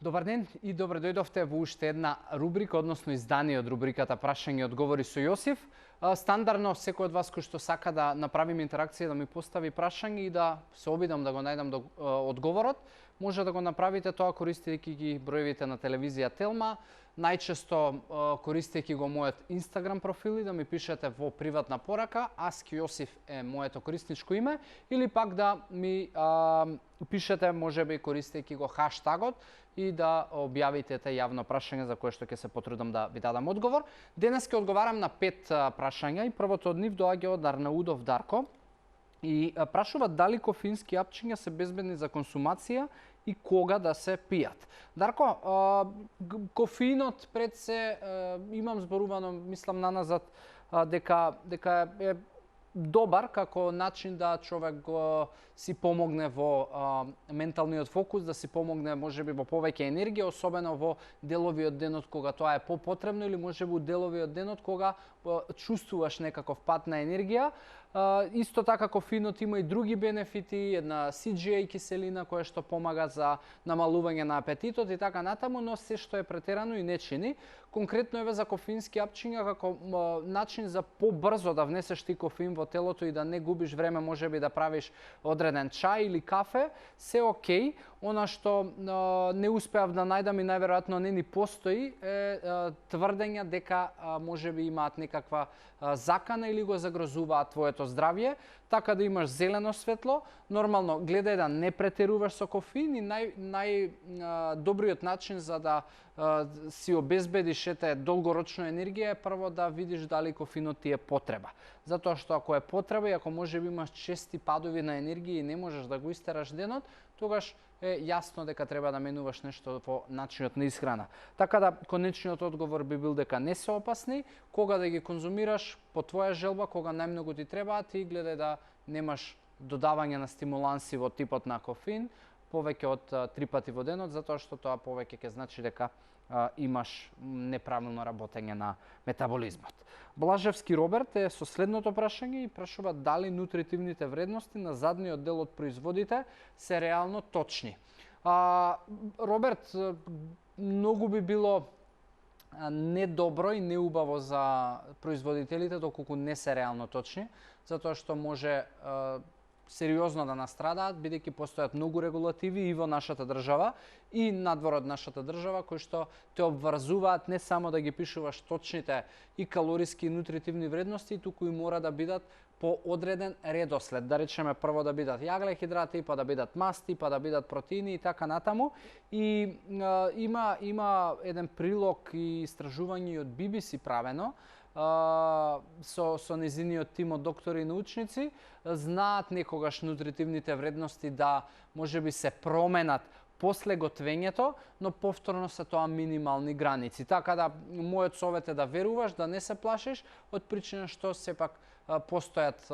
Добар ден и добре дојдовте во уште една рубрика, односно издание од рубриката Прашање и одговори со Јосиф. Стандардно, секој од вас кој што сака да направиме интеракција, да ми постави прашање и да се обидам да го најдам одговорот, може да го направите тоа користејќи ги броевите на телевизија Телма, најчесто користејќи го мојот Инстаграм профил и да ми пишете во приватна порака, Ask Јосиф е моето корисничко име, или пак да ми пишете, можеби користејќи го хаштагот и да објавите те јавно прашање за кое што ќе се потрудам да ви дадам одговор. Денес ќе одговарам на 5 прашања и првото од нив доаѓа од Арнаудов Дарко и прашува дали кофеински јапчиња се безбедни за консумација и кога да се пијат. Дарко, кофеинот пред се имам зборувано, мислам наназад, дека е добар како начин да човек го си помогне во менталниот фокус, да си помогне можеби во повеќе енергија, особено во делови од денот кога тоа е попотребно или можеби во делови од денот кога чувствуваш некаков пат на енергија. Исто така кофеинот има и други бенефити, една CGA киселина која што помага за намалување на апетитот и така натаму, но се што е претерано и не чини. Конкретно еве за кофеински јапчиња како начин за побрзо да внесеш ти кофеин во телото и да не губиш време, можеби да правиш одреден чај или кафе, се окей. Она што не успеав да најдам и најверојатно не ни постои е тврдење дека можеби имаат некаква закана или го загрозуваат твоето здравје, така да имаш зелено светло. Нормално, гледај да не претеруваш со кофеин и најдобриот начин за да си обезбедиш долгорочна енергија е прво да видиш дали кофеинот ти е потреба. Затоа што ако е потреба и ако можеби имаш чести падови на енергија и не можеш да го истераш денот, тогаш е јасно дека треба да менуваш нешто во начинот на исхрана. Така да, конечниот одговор би бил дека не се опасни, кога да ги конзумираш по твоја желба, кога најмногу ти требаат и гледај да немаш додавање на стимуланси во типот на кофеин повеќе од 3 пати во денот, затоа што тоа повеќе ќе значи дека имаш неправилно работење на метаболизмот. Блажевски Роберт е со следното прашање и прашува дали нутритивните вредности на задниот дел од производите се реално точни. Роберт, многу би било недобро и неубаво за производителите доколку не се реално точни, затоа што може сериозно да настрадаат, бидејќи постојат многу регулативи и во нашата држава и надвор од нашата држава, кои што те обврзуваат не само да ги пишуваш точните и калориски и нутритивни вредности, туку и мора да бидат по одреден редослед. Да речеме прво да бидат јаглехидрати, па да бидат масти, па да бидат протеини и така натаму. И има еден прилог и истражување од BBC правено, со незиниот тим од доктори и научници, знаат некогаш нутритивните вредности да можеби се променат после готвењето, но повторно се тоа минимални граници. Така да, мојот совет е да веруваш, да не се плашиш, од причина што сепак постојат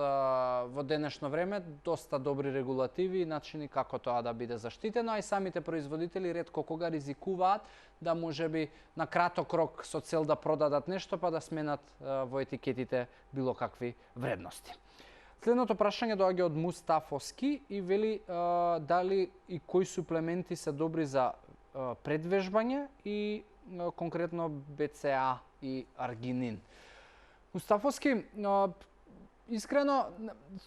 во денешно време доста добри регулативи и начини како тоа да биде заштитено, а и самите производители ретко кога ризикуваат да можеби на краток рок со цел да продадат нешто па да сменат во етикетите било какви вредности. Следното прашање доаѓа од Мустафовски и вели дали и кои суплементи се добри за предвежбање и конкретно БЦА и аргинин. Мустафовски, искрено,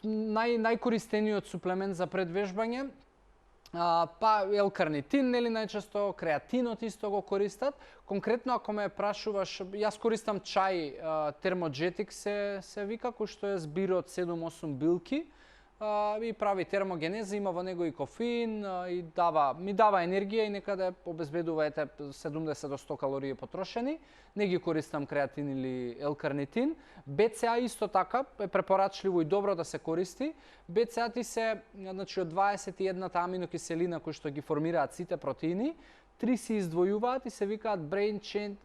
најкористениот суплемент за предвежбање, па L-карнитин, нели најчесто креатинот исто го користат. Конкретно ако ме прашуваш, јас користам чај термоджетик се вика, кој што е збир од 7-8 билки и прави термогенеза, има во него и кофеин и ми дава енергија и некаде обезбедува 70 до 100 калории потрошени. Не ги користам креатин или L-карнитин. БЦА исто така е препорачливо и добро да се користи. БЦА ти се, значи од 21-та аминокиселина кои што ги формираат сите протеини, 3 се издвојуваат и се викаат brain chain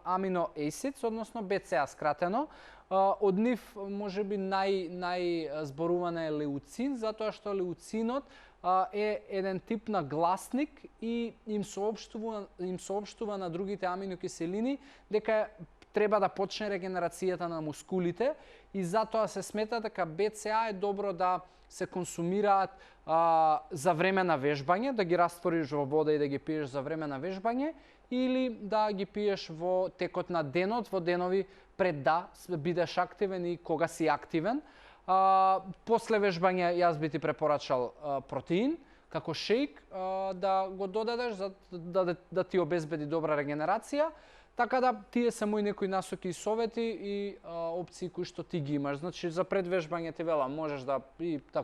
amino acids, односно БЦА скратено. Од нив можеби најзборуван е леуцин, затоа што леуцинот е еден тип на гласник и им соопштува на другите аминокиселини дека треба да почне регенерацијата на мускулите и затоа се смета дека БЦА е добро да се консумираат за време на вежбање, да ги раствориш во вода и да ги пиеш за време на вежбање, или да ги пиеш во текот на денот, во денови пред да бидеш активен и кога си активен. После вежбање јас би ти препорачал протеин како шејк да го додадеш за да ти обезбеди добра регенерација. Така да тие се мои некои насоки и совети и опции кои што ти ги имаш. Значи за предвежбање ти велам, можеш да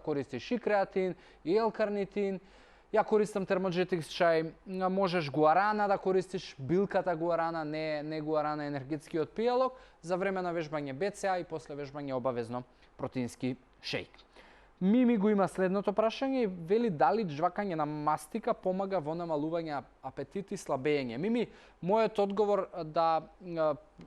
користиш и креатин, и L-карнитин. Ја користам термоджетикс чај, можеш гуарана да користиш, билката гуарана, не гуарана енергетскиот пијалок, за време на вежбање БЦА и после вежбање обавезно протеински шејк. Мими го има следното прашање и вели дали джвакање на мастика помага во намалување апетит и слабење. Мими, мојот одговор да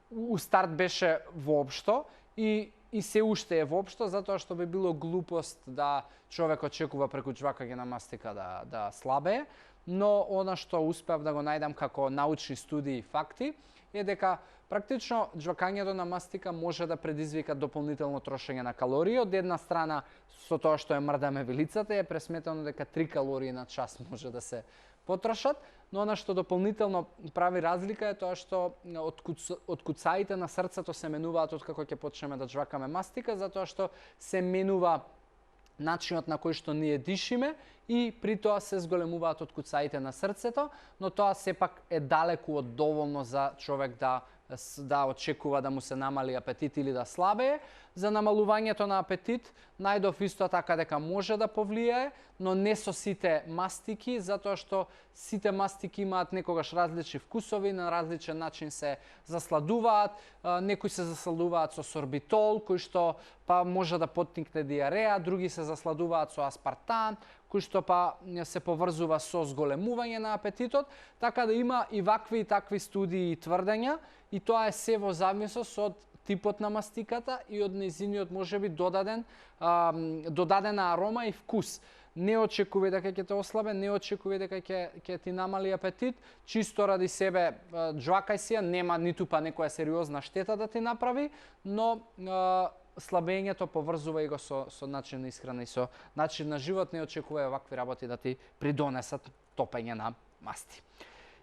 у старт беше воопшто и се уште е воопшто, затоа што би било глупост да човек очекува преку джвакање на мастика да слабее, но она што успеав да го најдам како научни студии и факти е дека практично джвакањето на мастика може да предизвика дополнително трошење на калории. Од една страна, со тоа што ја мрдаме вилицата, е пресметано дека 3 калории на час може да се потрошат, но она што дополнително прави разлика е тоа што откуцаите на срцето се менуваат откако ќе почнеме да джвакаме мастика, затоа што се менува начинот на кој што ние дишиме и при тоа се зголемуваат откуцаите на срцето, но тоа сепак е далеку од доволно за човек да очекува да му се намали апетит или да слабее. За намалувањето на апетит најдов исто така дека може да повлијае, но не со сите мастики, затоа што сите мастики имаат некогаш различни вкусови, на различен начин се засладуваат. Некои се засладуваат со сорбитол, кој што па може да поттикне диареја, други се засладуваат со аспартан, кој што па се поврзува со зголемување на апетитот, така да има и вакви и такви студии и тврдења, и тоа е се во зависност од типот на мастиката и од нејзиниот можеби додадена арома и вкус. Не очекувај дека ќе те ослабе, не очекувај дека ќе ти намали апетит, чисто ради себе џвакај си ја, нема ниту па некоја сериозна штета да ти направи, но слабењето поврзува и го со начин на исхрана и со начин на живот, не очекувај вакви работи да ти придонесат топење на масти.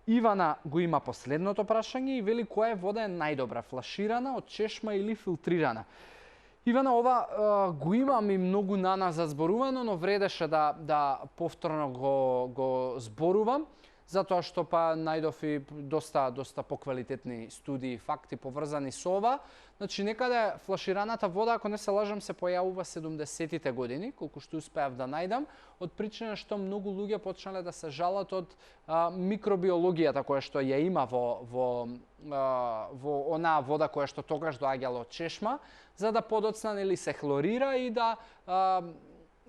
Ивана го има последното прашање и вели која вода е најдобра, флаширана, од чешма или филтрирана. Ивана, ова го имам и многу на нас зборувано, но вредеше да повторно го зборувам, затоа што па најдов и доста поквалитетни студии и факти поврзани со ова. Значи, некаде флашираната вода, ако не се лажам, се појавува 70-тите години, колку што успеав да најдам, од причина што многу луѓе почнале да се жалат од микробиологијата која што ја има во онаа вода која што тогаш доаѓала од чешма, за да подоцна се хлорира и да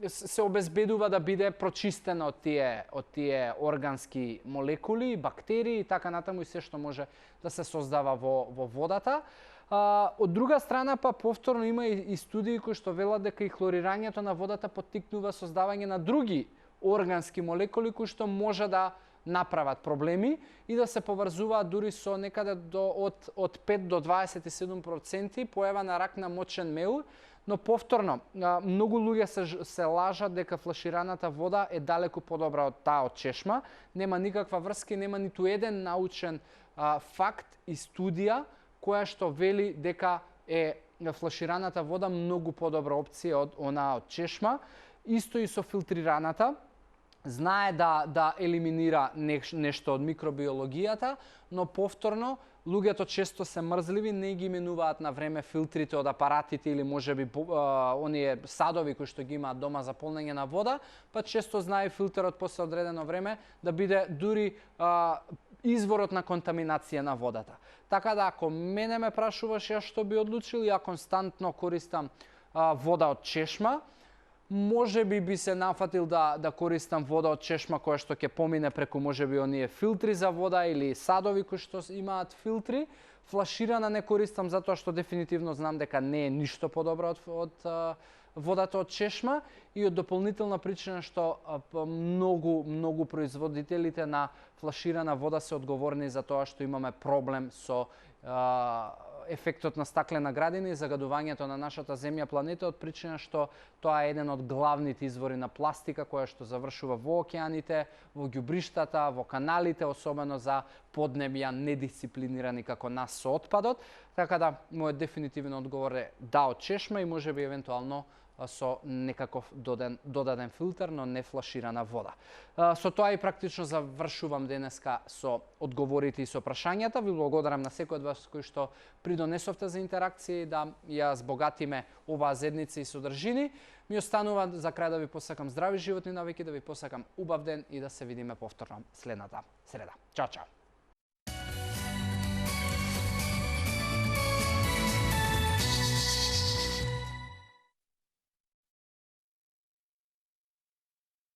се обезбедува да биде прочистена од тие органски молекули, бактерии и така натаму и се што може да се создава во водата. Од друга страна, па повторно има и студии кои што велат дека и хлорирањето на водата поттикнува создавање на други органски молекули кои што може да направат проблеми и да се поврзуваат дури со некаде од 5 до 27% појава на рак на мочен меур. Но повторно, многу луѓе се лажат дека флашираната вода е далеку подобра од таа од чешма. Нема никаква врска, нема ниту еден научен факт и студија која што вели дека е флашираната вода многу подобра опција од онаа од чешма. Исто и со филтрираната. Знае да елиминира нешто од микробиологијата, но повторно луѓето често се мрзливи, не ги менуваат на време филтрите од апаратите или можеби оние садови кои што ги имаат дома за полнење на вода, па често знае филтерот после одредено време да биде дури изворот на контаминација на водата. Така да ако мене ме прашуваш ја што би одлучил, ја константно користам вода од чешма. Може би се нафатил да користам вода од чешма која што ќе помине преку можеби оние филтри за вода или садови кои што имаат филтри. Флаширана не користам затоа што дефинитивно знам дека не е ништо подобро од водата од чешма и од дополнителна причина што многу производителите на флаширана вода се одговорни за тоа што имаме проблем со ефектот на стаклена градина и загадувањето на нашата земја планета од причина што тоа е еден од главните извори на пластика која што завршува во океаните, во ѓубриштата, во каналите, особено за поднебја недисциплинирани како нас со отпадот. Така да, мојот дефинитивен одговор е да од чешма и можеби евентуално со некаков додаден филтер, но не флаширана вода. Со тоа и практично завршувам денеска со одговорите и со прашањата. Ви благодарам на секој од вас кој што придонесовте за интеракција и да ја збогатиме оваа седница и содржини. Ми останува за крај да ви посакам здрави животни навики, да ви посакам убав ден и да се видиме повторно следната среда. Чао, чао!